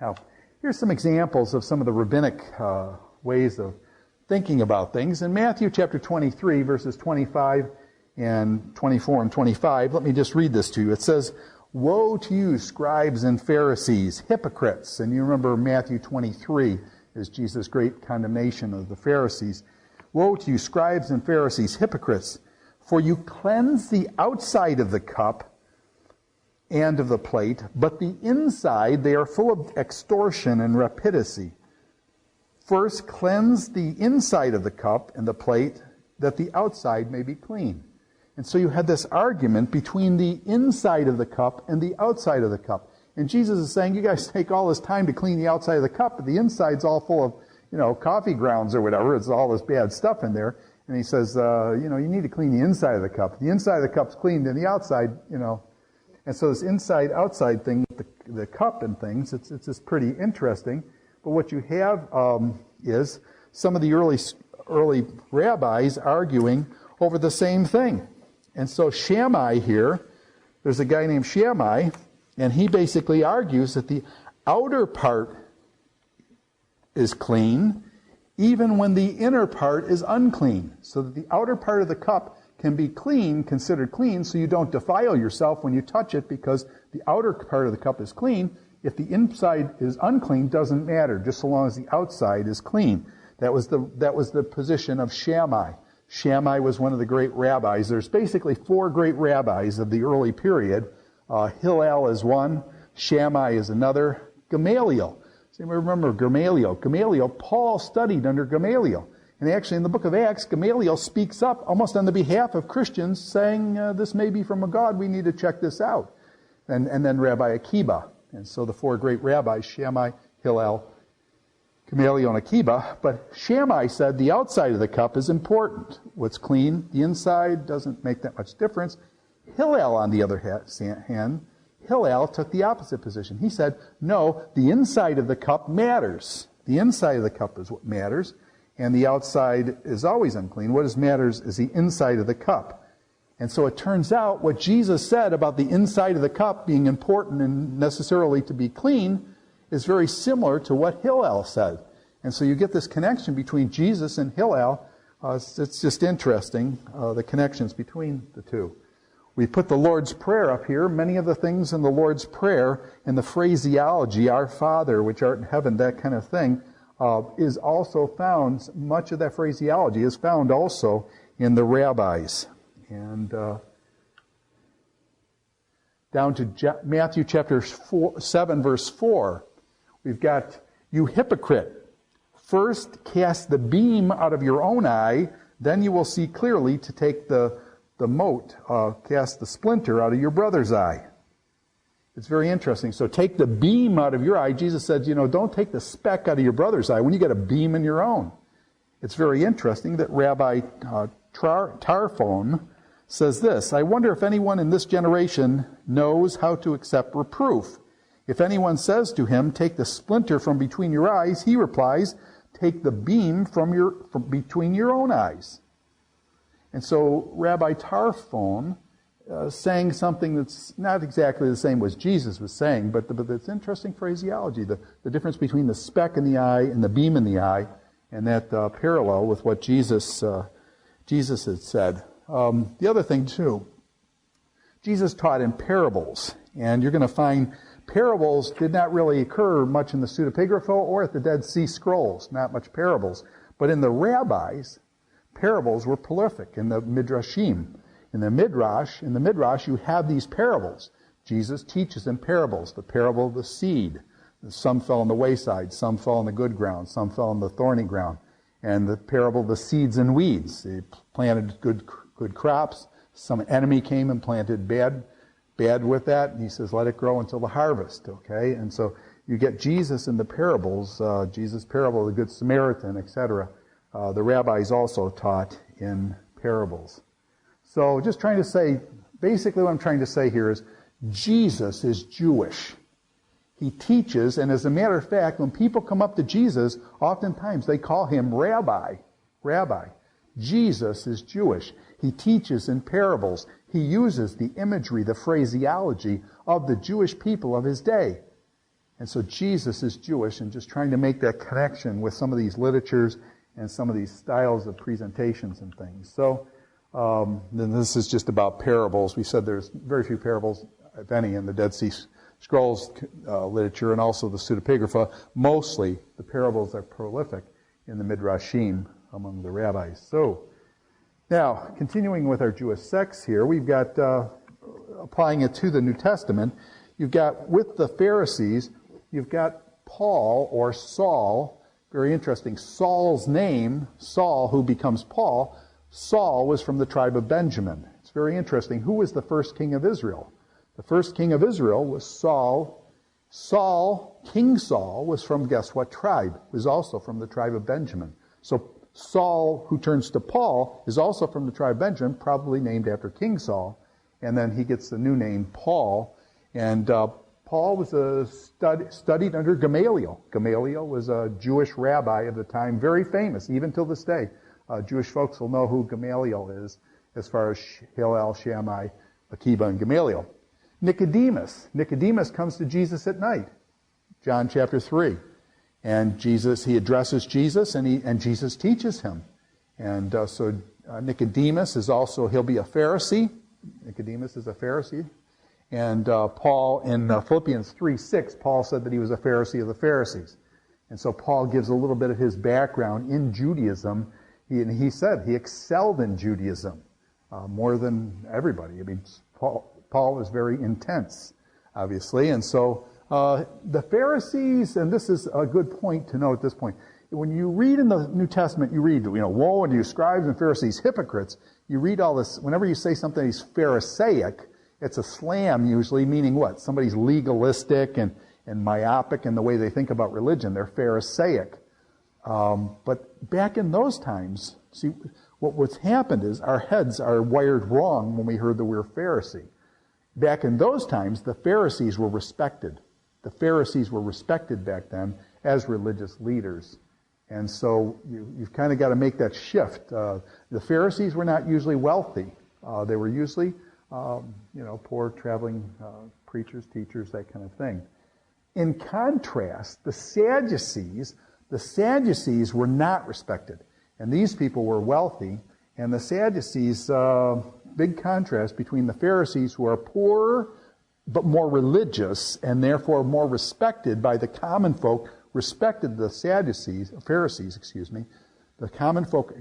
Now, here's some examples of some of the rabbinic ways of thinking about things. In Matthew chapter 23, verses 25 and 24 and 25, let me just read this to you. It says, "Woe to you, scribes and Pharisees, hypocrites." And you remember Matthew 23 is Jesus' great condemnation of the Pharisees. "Woe to you, scribes and Pharisees, hypocrites, for you cleanse the outside of the cup and of the plate, but the inside they are full of extortion and rapacity. First cleanse the inside of the cup and the plate, that the outside may be clean." And so you had this argument between the inside of the cup and the outside of the cup. And Jesus is saying, you guys take all this time to clean the outside of the cup, but the inside's all full of, coffee grounds or whatever. It's all this bad stuff in there. And he says, you need to clean the inside of the cup. The inside of the cup's cleaned, and the outside, And so this inside-outside thing, the cup and things, it's just pretty interesting. But what you have is some of the early rabbis arguing over the same thing. And so Shammai here, there's a guy named Shammai, and he basically argues that the outer part is clean, even when the inner part is unclean. So that the outer part of the cup can be considered clean, so you don't defile yourself when you touch it, because the outer part of the cup is clean. If the inside is unclean, doesn't matter, just so long as the outside is clean. That was the position of Shammai. Shammai was one of the great rabbis. There's basically 4 great rabbis of the early period. Hillel is one, Shammai is another, Gamaliel. So you remember Gamaliel, Paul studied under Gamaliel. And actually in the book of Acts, Gamaliel speaks up almost on the behalf of Christians, saying, this may be from a God, we need to check this out. And then Rabbi Akiba. And so the 4 great rabbis, Shammai, Hillel, Gamaliel, and Akiba. But Shammai said the outside of the cup is important. What's clean, the inside doesn't make that much difference. Hillel, on the other hand, Hillel took the opposite position. He said, no, the inside of the cup matters. The inside of the cup is what matters. And the outside is always unclean. What matters is the inside of the cup. And so it turns out what Jesus said about the inside of the cup being important and necessarily to be clean is very similar to what Hillel said. And so you get this connection between Jesus and Hillel. It's just interesting, the connections between the two. We put the Lord's Prayer up here. Many of the things in the Lord's Prayer and the phraseology, Our Father, which art in heaven, that kind of thing, is also found, much of that phraseology is found also in the rabbis. And down to Matthew chapter 7, verse 4, we've got, "You hypocrite, first cast the beam out of your own eye, then you will see clearly to take the mote, cast the splinter out of your brother's eye." It's very interesting. So take the beam out of your eye. Jesus said, don't take the speck out of your brother's eye when you got a beam in your own. It's very interesting that Rabbi Tarfon says this, "I wonder if anyone in this generation knows how to accept reproof. If anyone says to him, 'Take the splinter from between your eyes,' he replies, 'Take the beam from between your own eyes.'" And so Rabbi Tarfon saying something that's not exactly the same as Jesus was saying, but it's interesting phraseology, the difference between the speck in the eye and the beam in the eye, and that parallel with what Jesus had said. The other thing, too, Jesus taught in parables, and you're going to find parables did not really occur much in the pseudepigrapha or at the Dead Sea Scrolls, not much parables. But in the rabbis, parables were prolific in the Midrashim. In the Midrash, you have these parables. Jesus teaches in parables. The parable of the seed. Some fell on the wayside, some fell on the good ground, some fell on the thorny ground. And the parable of the seeds and weeds. They planted good crops. Some enemy came and planted bad with that. And he says, let it grow until the harvest. Okay? And so you get Jesus in the parables, Jesus' parable of the Good Samaritan, etc. The rabbis also taught in parables. So just trying to say, basically what I'm trying to say here is Jesus is Jewish. He teaches, and as a matter of fact, when people come up to Jesus, oftentimes they call him Rabbi. Rabbi. Jesus is Jewish. He teaches in parables. He uses the imagery, the phraseology of the Jewish people of his day. And so Jesus is Jewish, and just trying to make that connection with some of these literatures and some of these styles of presentations and things. So then this is just about parables. We said there's very few parables, if any, in the Dead Sea Scrolls literature and also the pseudepigrapha. Mostly the parables are prolific in the Midrashim among the rabbis. So now, continuing with our Jewish sects here, we've got, applying it to the New Testament, you've got, with the Pharisees, you've got Paul or Saul. Very interesting. Saul's name, Saul, who becomes Paul, Saul was from the tribe of Benjamin. It's very interesting. Who was the first king of Israel? The first king of Israel was Saul. King Saul, was from, guess what tribe? Was also from the tribe of Benjamin. So Saul, who turns to Paul, is also from the tribe of Benjamin, probably named after King Saul. And then he gets the new name Paul. And Paul was studied under Gamaliel. Gamaliel was a Jewish rabbi of the time, very famous, even till this day. Jewish folks will know who Gamaliel is, as far as Hillel, Shammai, Akiba, and Gamaliel. Nicodemus comes to Jesus at night, John chapter 3. And he addresses Jesus, and Jesus teaches him. And so Nicodemus is also, he'll be a Pharisee. Nicodemus is a Pharisee. And Paul, in Philippians 3:6, Paul said that he was a Pharisee of the Pharisees. And so Paul gives a little bit of his background in Judaism. He said he excelled in Judaism more than everybody. I mean, Paul was very intense, obviously. And so the Pharisees, and this is a good point to know at this point, when you read in the New Testament, you read, woe unto you, scribes and Pharisees, hypocrites. You read all this, whenever you say something is Pharisaic, it's a slam usually, meaning what? Somebody's legalistic and myopic in the way they think about religion. They're Pharisaic. But back in those times, see, what's happened is our heads are wired wrong when we heard the word Pharisee. Back in those times, the Pharisees were respected. The Pharisees were respected back then as religious leaders. And so you've kind of got to make that shift. The Pharisees were not usually wealthy. They were usually, poor traveling preachers, teachers, that kind of thing. In contrast, the Sadducees were not respected. And these people were wealthy. And the Sadducees, big contrast between the Pharisees, who are poor but more religious and therefore more respected by the common folk, respected the Pharisees. The common folk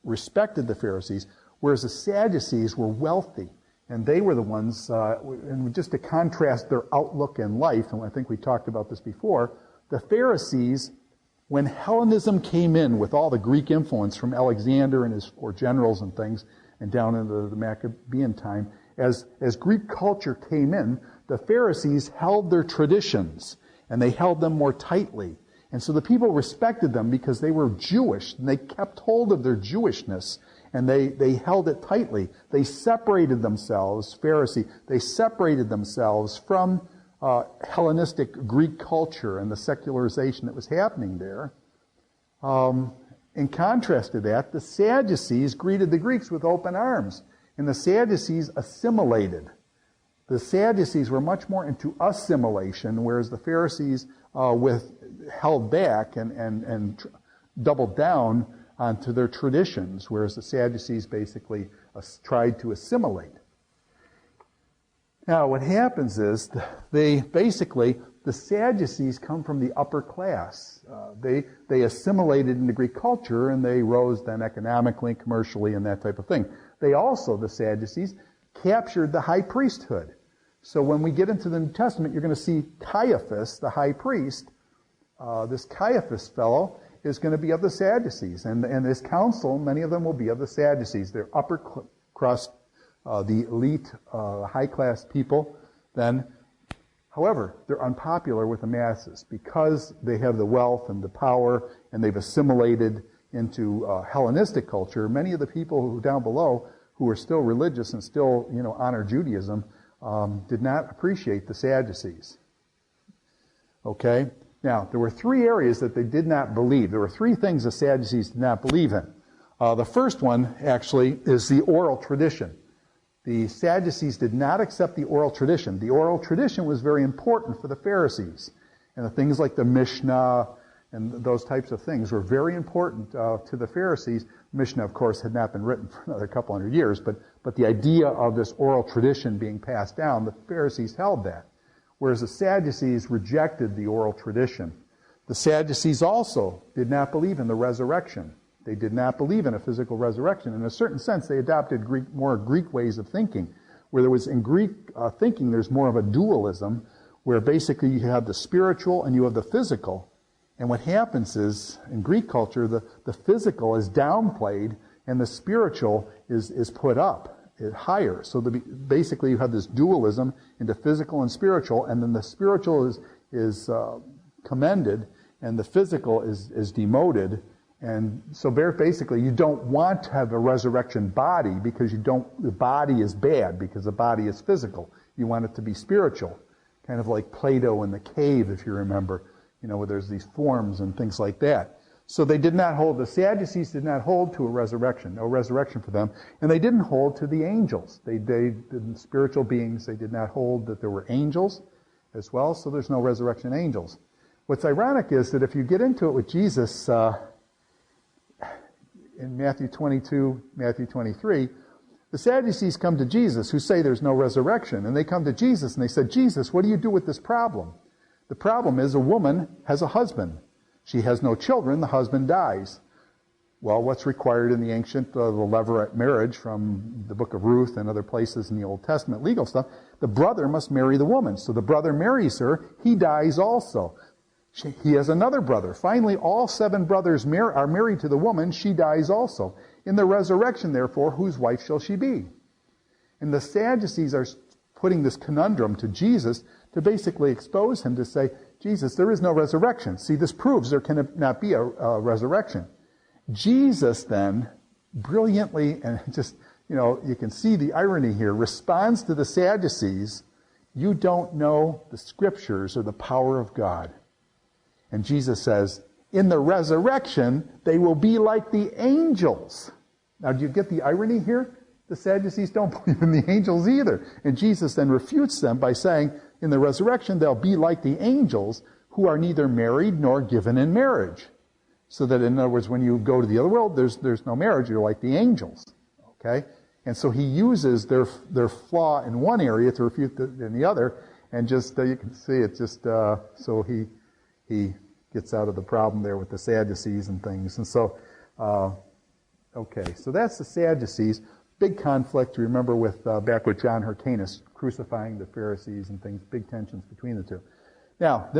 respected the Pharisees, whereas the Sadducees were wealthy. And they were the ones, and just to contrast their outlook in life, and I think we talked about this before, the Pharisees, when Hellenism came in with all the Greek influence from Alexander and his four generals and things, and down into the Maccabean time, as Greek culture came in, the Pharisees held their traditions, and they held them more tightly. And so the people respected them because they were Jewish, and they kept hold of their Jewishness, and they held it tightly. They separated themselves, they separated themselves from Hellenistic Greek culture and the secularization that was happening there. In contrast to that, the Sadducees greeted the Greeks with open arms, and the Sadducees assimilated. The Sadducees were much more into assimilation, whereas the Pharisees held back and doubled down onto their traditions, whereas the Sadducees basically tried to assimilate. Now, what happens is the Sadducees come from the upper class. They assimilated into Greek culture, and they rose then economically, commercially, and that type of thing. They also, the Sadducees, captured the high priesthood. So when we get into the New Testament, you're going to see Caiaphas, the high priest. This Caiaphas fellow is going to be of the Sadducees. And this council, many of them will be of the Sadducees. They're upper crust, the elite, high-class people. Then, however, they're unpopular with the masses because they have the wealth and the power, and they've assimilated into Hellenistic culture. Many of the people who down below, who are still religious and still, honor Judaism, did not appreciate the Sadducees. Okay? Now, there were three areas that they did not believe. There were three things the Sadducees did not believe in. The first one, actually, is the oral tradition. The Sadducees did not accept the oral tradition. The oral tradition was very important for the Pharisees. And the things like the Mishnah and those types of things were very important to the Pharisees. Mishnah, of course, had not been written for another couple hundred years, but the idea of this oral tradition being passed down, the Pharisees held that. Whereas the Sadducees rejected the oral tradition. The Sadducees also did not believe in the resurrection. They did not believe in a physical resurrection. In a certain sense, they adopted more Greek ways of thinking, where there was in Greek thinking, there's more of a dualism, where basically you have the spiritual and you have the physical. And what happens is, in Greek culture, the physical is downplayed and the spiritual is put up, higher. So basically you have this dualism into physical and spiritual, and then the spiritual is commended and the physical is demoted. And so basically you don't want to have a resurrection body because the body is bad because the body is physical. You want it to be spiritual. Kind of like Plato in the cave, if you remember, where there's these forms and things like that. So the Sadducees did not hold to a resurrection, no resurrection for them, and they didn't hold to the angels. They spiritual beings, they did not hold that there were angels as well, so there's no resurrection angels. What's ironic is that if you get into it with Jesus in Matthew 22, Matthew 23, the Sadducees come to Jesus who say there's no resurrection, and they come to Jesus and they said, Jesus, what do you do with this problem? The problem is a woman has a husband. She has no children, the husband dies. Well, what's required in the ancient, the levirate marriage from the book of Ruth and other places in the Old Testament, legal stuff, the brother must marry the woman. So the brother marries her, he dies also. He has another brother. Finally, all 7 brothers are married to the woman, she dies also. In the resurrection, therefore, whose wife shall she be? And the Sadducees are putting this conundrum to Jesus to basically expose him, to say, Jesus, there is no resurrection. See, this proves there cannot be a resurrection. Jesus then, brilliantly, and just, you can see the irony here, responds to the Sadducees, you don't know the Scriptures or the power of God. And Jesus says, in the resurrection, they will be like the angels. Now, do you get the irony here? The Sadducees don't believe in the angels either. And Jesus then refutes them by saying, in the resurrection, they'll be like the angels who are neither married nor given in marriage. So that, in other words, when you go to the other world, there's no marriage. You're like the angels. Okay? And so he uses their flaw in one area to refute in the other. And just, you can see it just, so he gets out of the problem there with the Sadducees and things. And so, okay, so that's the Sadducees. Big conflict, remember, back with John Hyrcanus crucifying the Pharisees and things, big tensions between the two. Now,